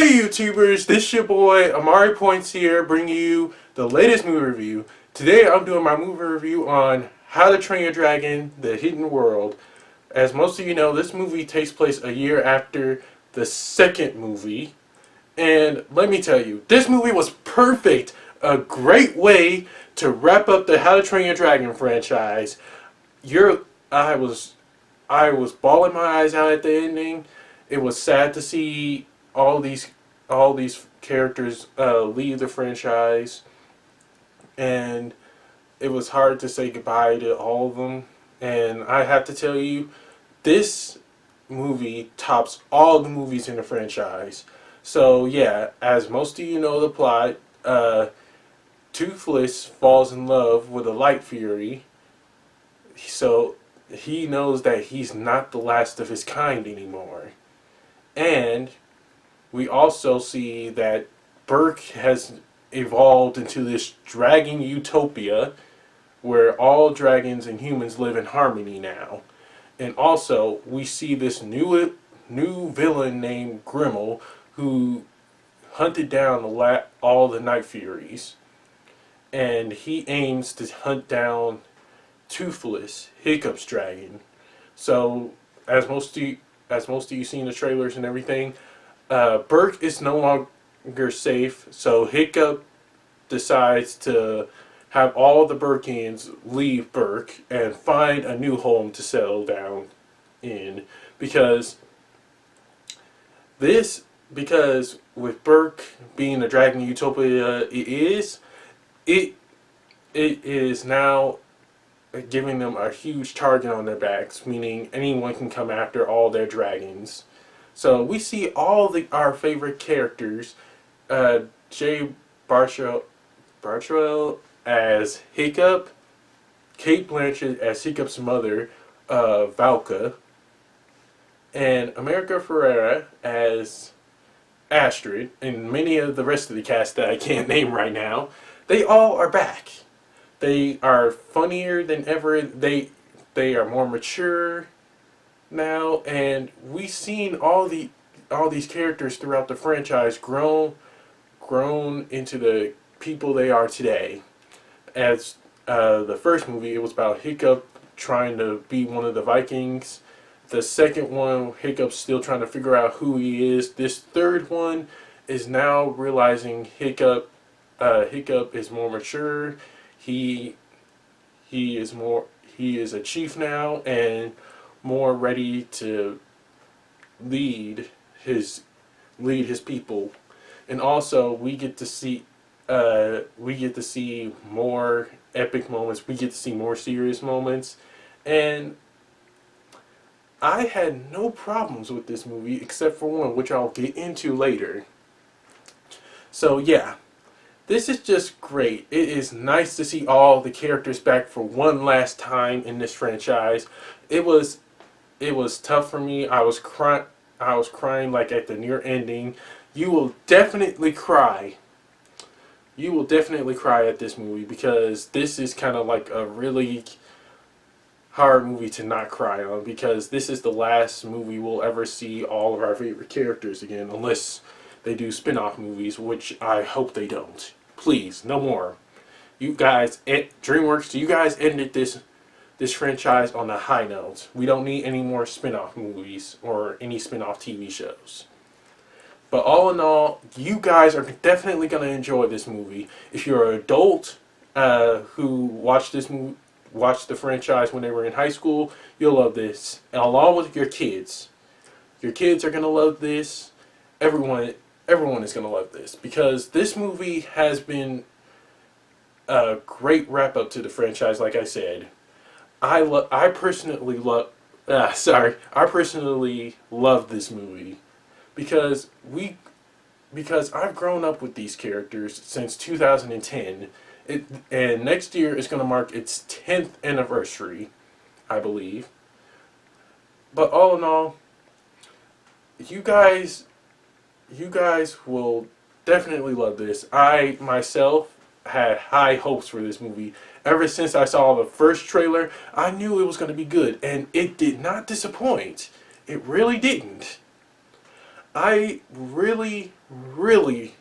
Hey YouTubers, this your boy Amari Points here, bringing you the latest movie review. Today I'm doing my movie review on How to Train Your Dragon: The Hidden World. As most of you know, this movie takes place a year after the second movie. And let me tell you, this movie was perfect. A great way to wrap up the How to Train Your Dragon franchise. You're, I was I was bawling my eyes out at the ending. It was sad to see all these all these characters leave the franchise, and it was hard to say goodbye to all of them. And I have to tell you, this movie tops all the movies in the franchise. So yeah, as most of you know the plot, Toothless falls in love with a Light Fury. So he knows that he's not the last of his kind anymore. And we also see that Berk has evolved into this dragon utopia where all dragons and humans live in harmony now. And also, we see this new villain named Grimmel who hunted down all the Night Furies. And he aims to hunt down Toothless, Hiccup's dragon. So, as most of you seen the trailers and everything, Berk is no longer safe. So Hiccup decides to have all the Berkians leave Berk and find a new home to settle down in, because because with Berk being a dragon utopia, it is now giving them a huge target on their backs, meaning anyone can come after all their dragons. So we see our favorite characters, Jay Bartrell as Hiccup, Kate Blanchett as Hiccup's mother, Valka, and America Ferrera as Astrid, and many of the rest of the cast that I can't name right now. They all are back. They are funnier than ever. They are more mature now, and we've seen all these characters throughout the franchise grown into the people they are today. As the first movie, it was about Hiccup trying to be one of the Vikings. The second one, Hiccup's still trying to figure out who he is. This third one is now realizing Hiccup is more mature. He is a chief now and more ready to lead his people. And also we get to see more epic moments. We get to see more serious moments, and I had no problems with this movie except for one, which I'll get into later. So yeah, this is just great. It is nice to see all the characters back for one last time in this franchise. It was tough for me. I was crying like at the near ending. You will definitely cry. You will definitely cry at this movie, because this is kind of like a really hard movie to not cry on, because this is the last movie we'll ever see all of our favorite characters again, unless they do spin-off movies, which I hope they don't. Please, no more. You guys at DreamWorks, you guys ended this franchise on a high note. We don't need any more spin-off movies or any spin-off TV shows. But all in all, you guys are definitely going to enjoy this movie. If you're an adult who watched the franchise when they were in high school, you'll love this. And along with your kids. Your kids are going to love this. Everyone is going to love this, because this movie has been a great wrap up to the franchise. Like I said, I personally love this movie because I've grown up with these characters since 2010. And next year is going to mark its 10th anniversary, I believe. But all in all, you guys will definitely love this. I myself had high hopes for this movie. Ever since I saw the first trailer, I knew it was going to be good, and it did not disappoint. It really didn't. I really, really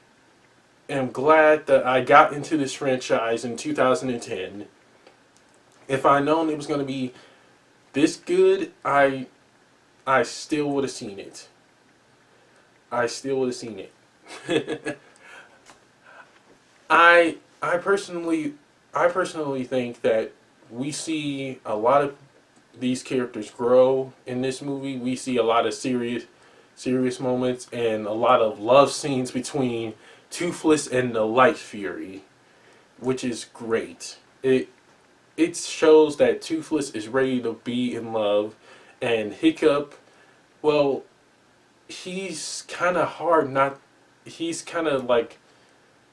am glad that I got into this franchise in 2010. If I known it was going to be this good, I still would have seen it. I still would have seen it. I personally think that we see a lot of these characters grow in this movie. We see a lot of serious moments and a lot of love scenes between Toothless and the Light Fury, which is great. It shows that Toothless is ready to be in love, and Hiccup, well, he's kind of hard not. He's kind of like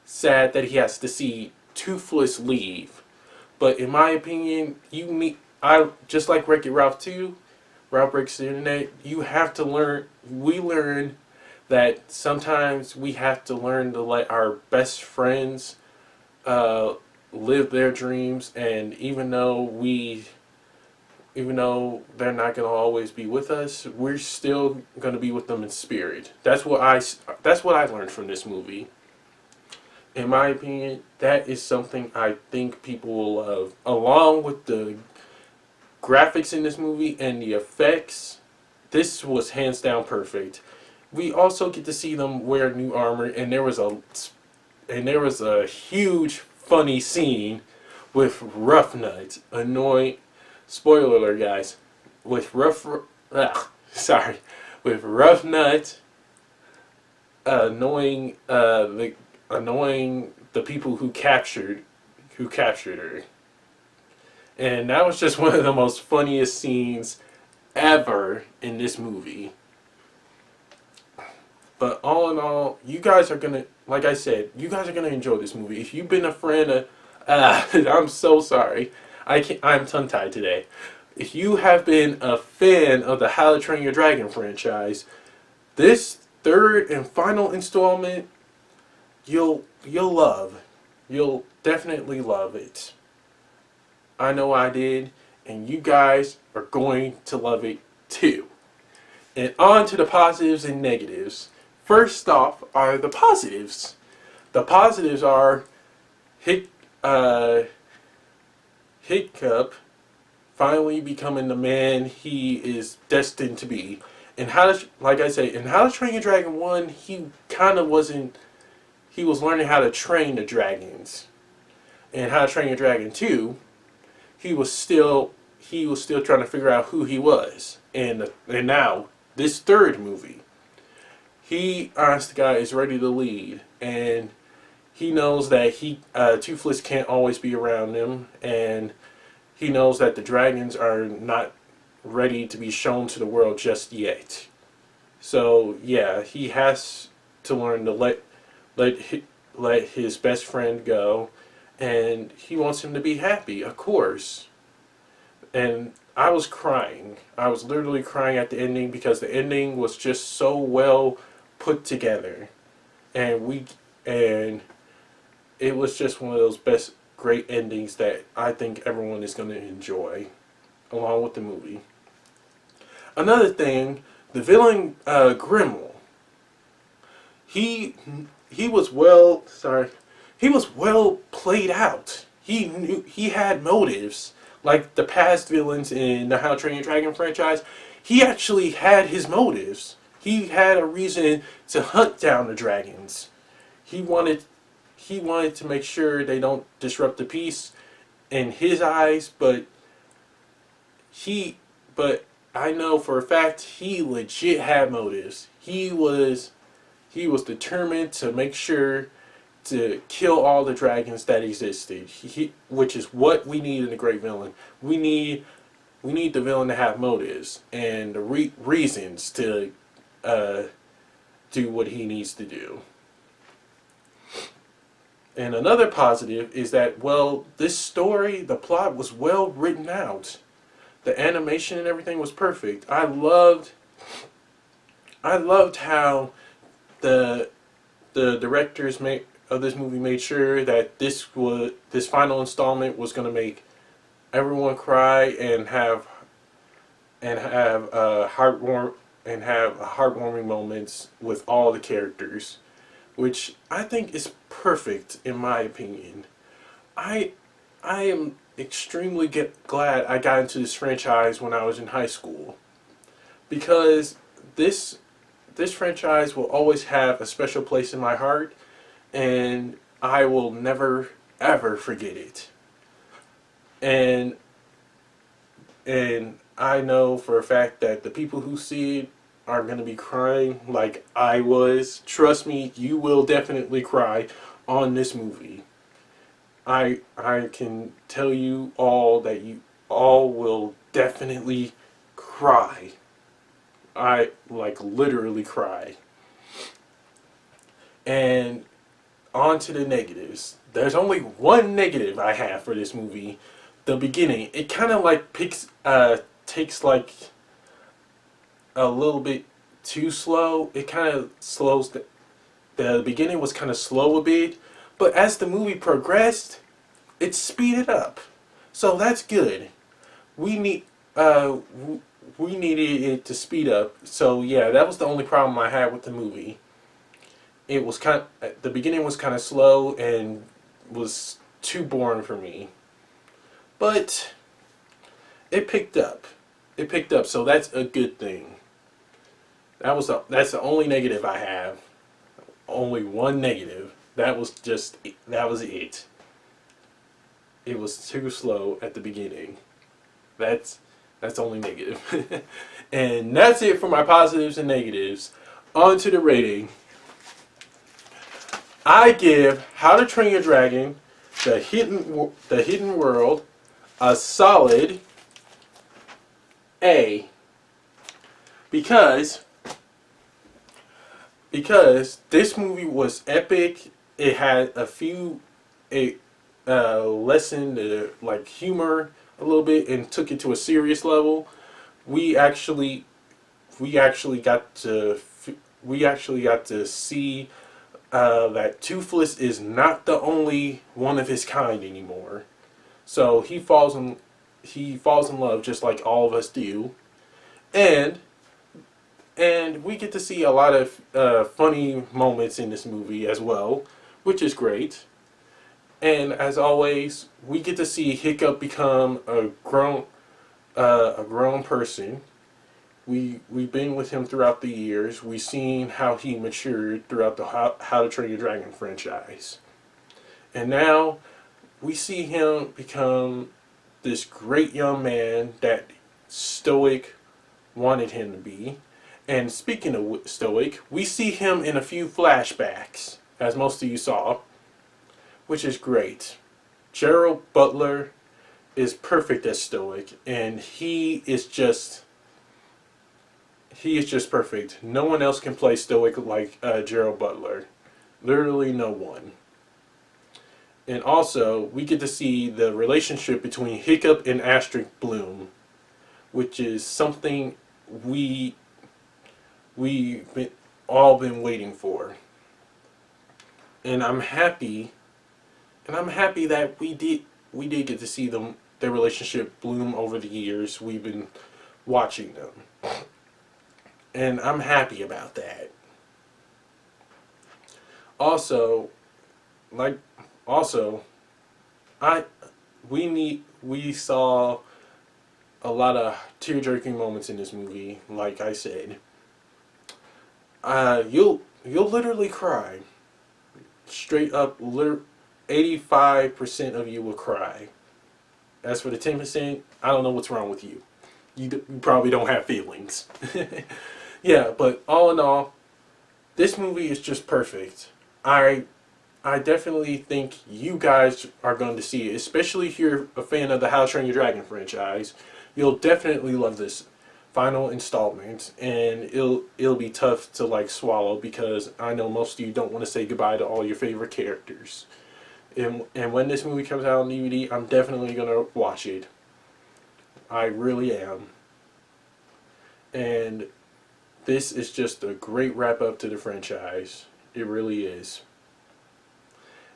sad that he has to see Toothless leave. But in my opinion, you need I just like Wreck-It Ralph 2, Ralph Breaks the Internet. You have to learn. We learn that sometimes we have to learn to let our best friends uh, live their dreams, and even though they're not going to always be with us, we're still going to be with them in spirit. That's what I learned from this movie. In my opinion, that is something I think people will love, along with the graphics in this movie and the effects. This was hands down perfect. We also get to see them wear new armor, and there was a huge funny scene with Rough Nut annoying. Spoiler alert, guys. With sorry, with Rough Nut annoying the people who captured her, and that was just one of the most funniest scenes ever in this movie. But all in all, you guys are gonna, like I said, you guys are gonna enjoy this movie. If you've been a friend of, I'm so sorry, I'm tongue tied today. If you have been a fan of the How to Train Your Dragon franchise, this third and final installment, you'll love. You'll definitely love it. I know I did, and you guys are going to love it too. And on to the positives and negatives. First off are the positives. The positives are uh, Hiccup finally becoming the man he is destined to be. And like I say, in How to Train Your Dragon 1, he kind of wasn't. He was learning how to train the dragons. In How to Train Your Dragon 2, he was still trying to figure out who he was. And now this third movie, he, honest to God, is ready to lead, and he knows that Toothless can't always be around him, and he knows that the dragons are not ready to be shown to the world just yet. So yeah, he has to learn to let his best friend go, and he wants him to be happy, of course. And I was crying. I was literally crying at the ending because the ending was just so well put together, and it was just one of those best great endings that I think everyone is going to enjoy, along with the movie. Another thing, the villain Grimmel, he he was well sorry he was well played out. He had motives like the past villains in the How to Train Your Dragon franchise. He actually had his motives. He had a reason to hunt down the dragons. He wanted he wanted to make sure they don't disrupt the peace in his eyes, he but I know for a fact he legit had motives. He was determined to make sure to kill all the dragons that existed. Which is what we need in a great villain. We need the villain to have motives and the reasons to uh, do what he needs to do. And another positive is that, well, this story, the plot was well written out. The animation and everything was perfect. I loved how the directors of this movie made sure that this final installment was going to make everyone cry and have and have heartwarming moments with all the characters, which I think is perfect in my opinion. I I am extremely glad I got into this franchise when I was in high school because this this franchise will always have a special place in my heart, and I will never ever forget it. And I know for a fact that the people who see it are going to be crying like I was. Trust me, you will definitely cry on this movie. I can tell you all that you all will definitely cry. I like literally cry. And on to the negatives. There's only one negative I have for this movie. The beginning. It kind of like takes like a little bit too slow. It kind of slows the beginning was kind of slow a bit, but as the movie progressed, it speeded up. So that's good. We need we needed it to speed up. So yeah, that was the only problem I had with the movie. It was the beginning was kind of slow and was too boring for me. But it picked up. It picked up, so that's a good thing. That's the only negative I have. Only one negative. That was it. It was too slow at the beginning. That's only negative. And that's it for my positives and negatives. On to the rating. I give How to Train Your Dragon: The Hidden World a solid A because this movie was epic. It had a lesson to like humor a little bit and took it to a serious level. We actually we actually got to we actually got to see that Toothless is not the only one of his kind anymore. So he falls in love just like all of us do, and we get to see a lot of funny moments in this movie as well, which is great. And as always, we get to see Hiccup become a grown person. We've been with him throughout the years. We've seen how he matured throughout the How to Train Your Dragon franchise, and now we see him become this great young man that Stoic wanted him to be. And speaking of Stoic, we see him in a few flashbacks, as most of you saw, which is great. Gerald Butler is perfect as Stoic, and he is just perfect. No one else can play Stoic like Gerald Butler. Literally no one. And also, we get to see the relationship between Hiccup and Astrid Bloom, which is something we've all been waiting for. And I'm happy that we did get to see their relationship bloom over the years. We've been watching them. And I'm happy about that. Also, like also, we saw a lot of tear-jerking moments in this movie. Like I said, you'll literally cry. Straight up, 85% of you will cry. As for the 10%, I don't know what's wrong with you. You probably don't have feelings. Yeah, but all in all, this movie is just perfect. I definitely think you guys are going to see it, especially if you're a fan of the How to Train Your Dragon franchise. You'll definitely love this final installment, and it'll be tough to like swallow because I know most of you don't want to say goodbye to all your favorite characters. And when this movie comes out on DVD, I'm definitely gonna watch it. I really am. And this is just a great wrap up to the franchise. It really is.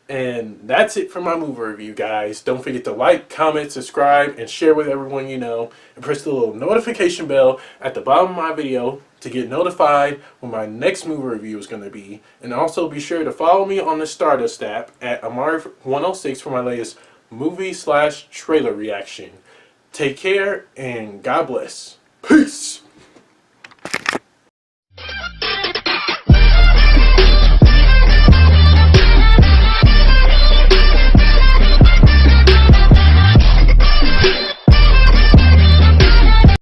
And that's it for my movie review, guys. Don't forget to like, comment, subscribe, and share with everyone you know. And press the little notification bell at the bottom of my video to get notified when my next movie review is going to be. And also be sure to follow me on the Stardust app at Amari106 for my latest movie/trailer reaction. Take care and God bless. Peace!